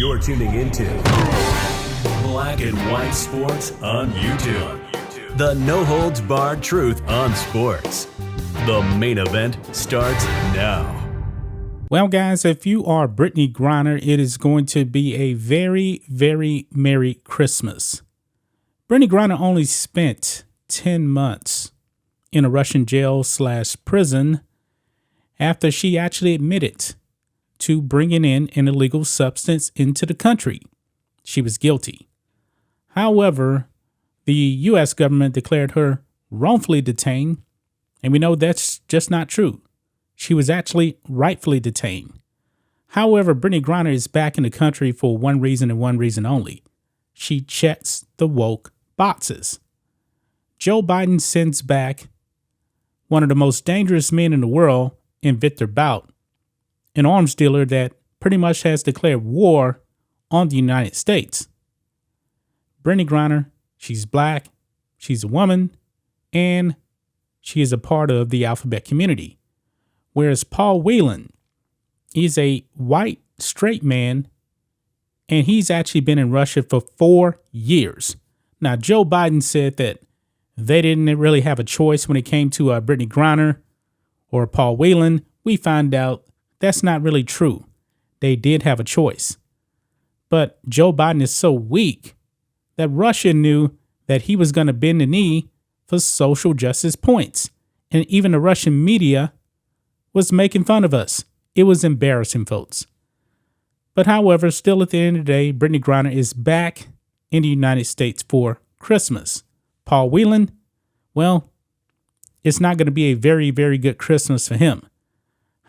You're tuning into Black and White Sports on YouTube. The no-holds-barred truth on sports. The main event starts now. Well, guys, if you are Brittney Griner, it is going to be a very, very Merry Christmas. Brittney Griner only spent 10 months in a Russian jail/prison after she actually admitted to bringing in an illegal substance into the country. She was guilty. However, the U.S. government declared her wrongfully detained, and we know that's just not true. She was actually rightfully detained. However, Brittney Griner is back in the country for one reason and one reason only. She checks the woke boxes. Joe Biden sends back one of the most dangerous men in the world in Victor Bout, an arms dealer that pretty much has declared war on the United States. Brittney Griner, she's black, she's a woman, and she is a part of the alphabet community. Whereas Paul Whelan is a white, straight man, and he's actually been in Russia for 4 years. Now, Joe Biden said that they didn't really have a choice when it came to Brittney Griner or Paul Whelan. We find out that's not really true. They did have a choice. But Joe Biden is so weak that Russia knew that he was going to bend the knee for social justice points. And even the Russian media was making fun of us. It was embarrassing, folks. But however, still at the end of the day, Brittney Griner is back in the United States for Christmas. Paul Whelan, well, it's not going to be a very, very good Christmas for him.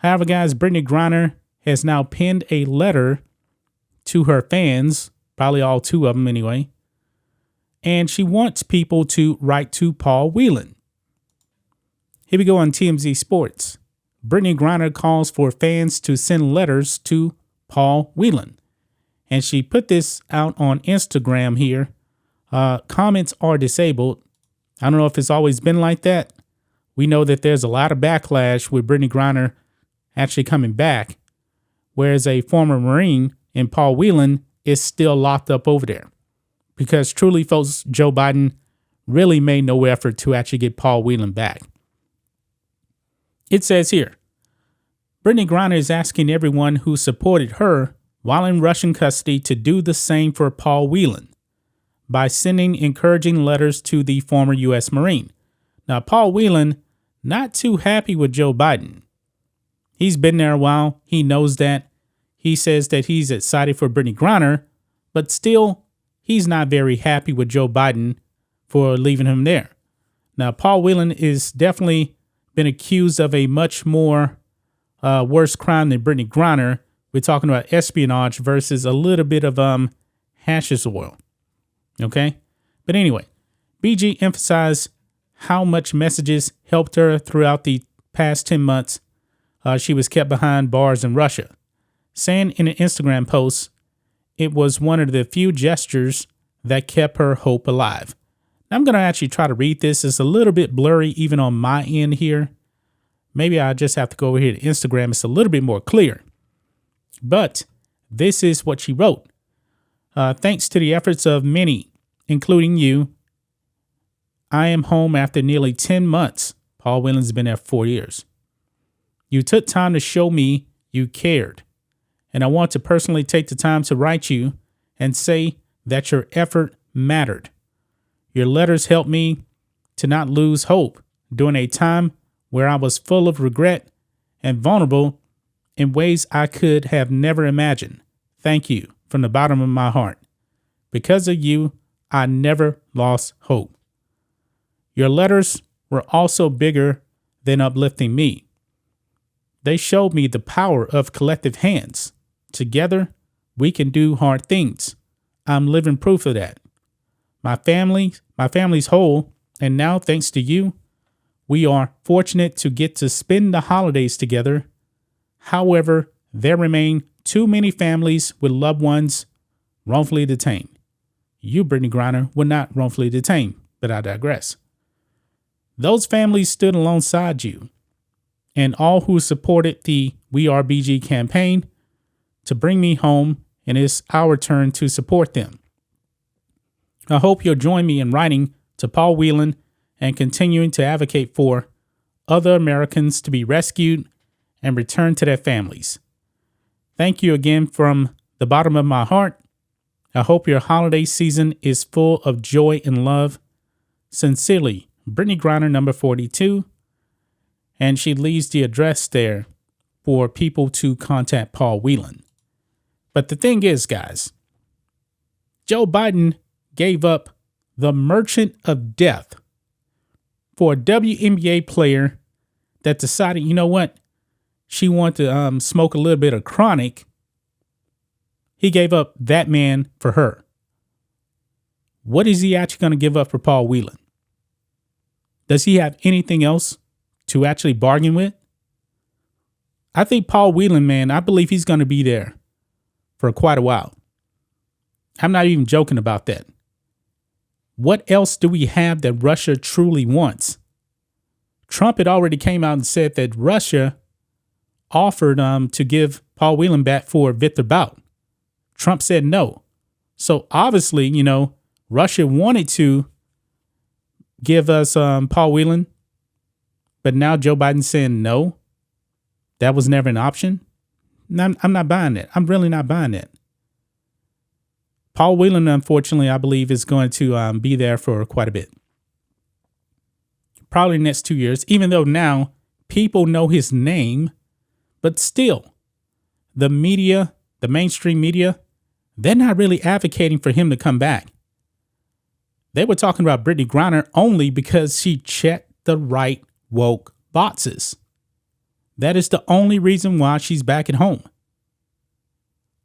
However, guys, Brittney Griner has now penned a letter to her fans, probably all 2 of them anyway, and she wants people to write to Paul Whelan. Here we go on TMZ Sports. Brittney Griner calls for fans to send letters to Paul Whelan. And she put this out on Instagram here. Comments are disabled. I don't know if it's always been like that. We know that there's a lot of backlash with Brittney Griner actually coming back, whereas a former Marine and Paul Whelan is still locked up over there. Because truly, folks, Joe Biden really made no effort to actually get Paul Whelan back. It says here, Brittney Griner is asking everyone who supported her while in Russian custody to do the same for Paul Whelan by sending encouraging letters to the former U.S. Marine. Now, Paul Whelan, not too happy with Joe Biden. He's been there a while. He knows that. He says that he's excited for Brittney Griner, but still, he's not very happy with Joe Biden for leaving him there. Now, Paul Whelan is definitely been accused of a much more worse crime than Brittney Griner. We're talking about espionage versus a little bit of hashish oil. Okay? But anyway, BG emphasized how much messages helped her throughout the past 10 months she was kept behind bars in Russia, saying in an Instagram post, it was one of the few gestures that kept her hope alive. Now, I'm going to actually try to read this. It's a little bit blurry even on my end here. Maybe I just have to go over here to Instagram. It's a little bit more clear. But this is what she wrote. Thanks to the efforts of many, including you, I am home after nearly 10 months. Paul Whelan's been there 4 years. You took time to show me you cared. And I want to personally take the time to write you and say that your effort mattered. Your letters helped me to not lose hope during a time where I was full of regret and vulnerable in ways I could have never imagined. Thank you from the bottom of my heart. Because of you, I never lost hope. Your letters were also bigger than uplifting me. They showed me the power of collective hands. Together, we can do hard things. I'm living proof of that. My family's whole, and now thanks to you, we are fortunate to get to spend the holidays together. However, there remain too many families with loved ones wrongfully detained. You, Brittney Griner, were not wrongfully detained, but I digress. Those families stood alongside you, and all who supported the We Are BG campaign to bring me home and it's our turn to support them. I hope you'll join me in writing to Paul Whelan and continuing to advocate for other Americans to be rescued and returned to their families. Thank you again from the bottom of my heart. I hope your holiday season is full of joy and love. Sincerely, Brittney Griner, number 42. And she leaves the address there for people to contact Paul Whelan. But the thing is, guys, Joe Biden gave up the merchant of death for a WNBA player that decided, you know what, she wanted to smoke a little bit of chronic. He gave up that man for her. What is he actually going to give up for Paul Whelan? Does he have anything else to actually bargain with? I think Paul Whelan, man, I believe he's going to be there for quite a while. I'm not even joking about that. What else do we have that Russia truly wants? Trump had already came out and said that Russia offered to give Paul Whelan back for Victor Bout. Trump said no. So obviously, you know, Russia wanted to give us Paul Whelan, but now Joe Biden's saying no. That was never an option. I'm not buying that. I'm really not buying that. Paul Whelan, unfortunately, I believe is going to be there for quite a bit. Probably the next 2 years, even though now people know his name, but still, the media, the mainstream media, they're not really advocating for him to come back. They were talking about Brittney Griner only because she checked the right woke boxes. That is the only reason why she's back at home.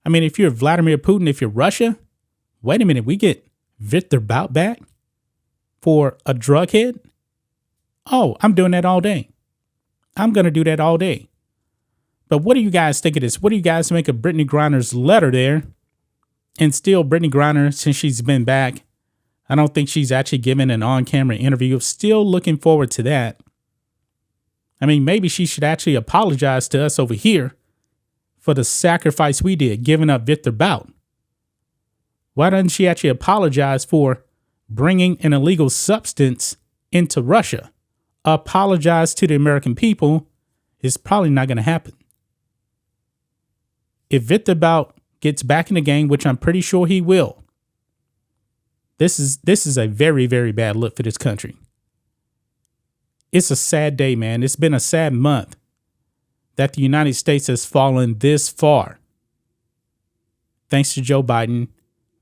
I mean, if you're Vladimir Putin, if you're Russia, wait a minute, we get Victor Bout back for a drug head? Oh, I'm doing that all day. I'm going to do that all day. But what do you guys think of this? What do you guys make of Brittney Griner's letter there? And still, Brittney Griner, since she's been back, I don't think she's actually given an on-camera interview. Still looking forward to that. I mean, maybe she should actually apologize to us over here for the sacrifice we did, giving up Victor Bout. Why doesn't she actually apologize for bringing an illegal substance into Russia? Apologize to the American people. It's probably not going to happen. If Victor Bout gets back in the game, which I'm pretty sure he will, this is a very, very bad look for this country. It's a sad day, man. It's been a sad month that the United States has fallen this far. Thanks to Joe Biden,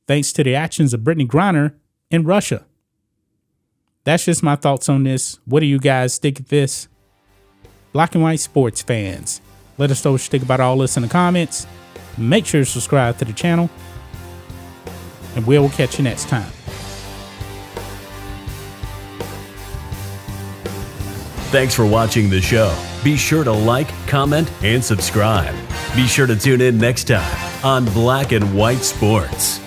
thanks to the actions of Brittney Griner in Russia. That's just my thoughts on this. What do you guys think of this? Black and white sports fans, let us know what you think about all this in the comments. Make sure to subscribe to the channel, and we'll catch you next time. Thanks for watching the show. Be sure to like, comment, and subscribe. Be sure to tune in next time on Black and White Sports.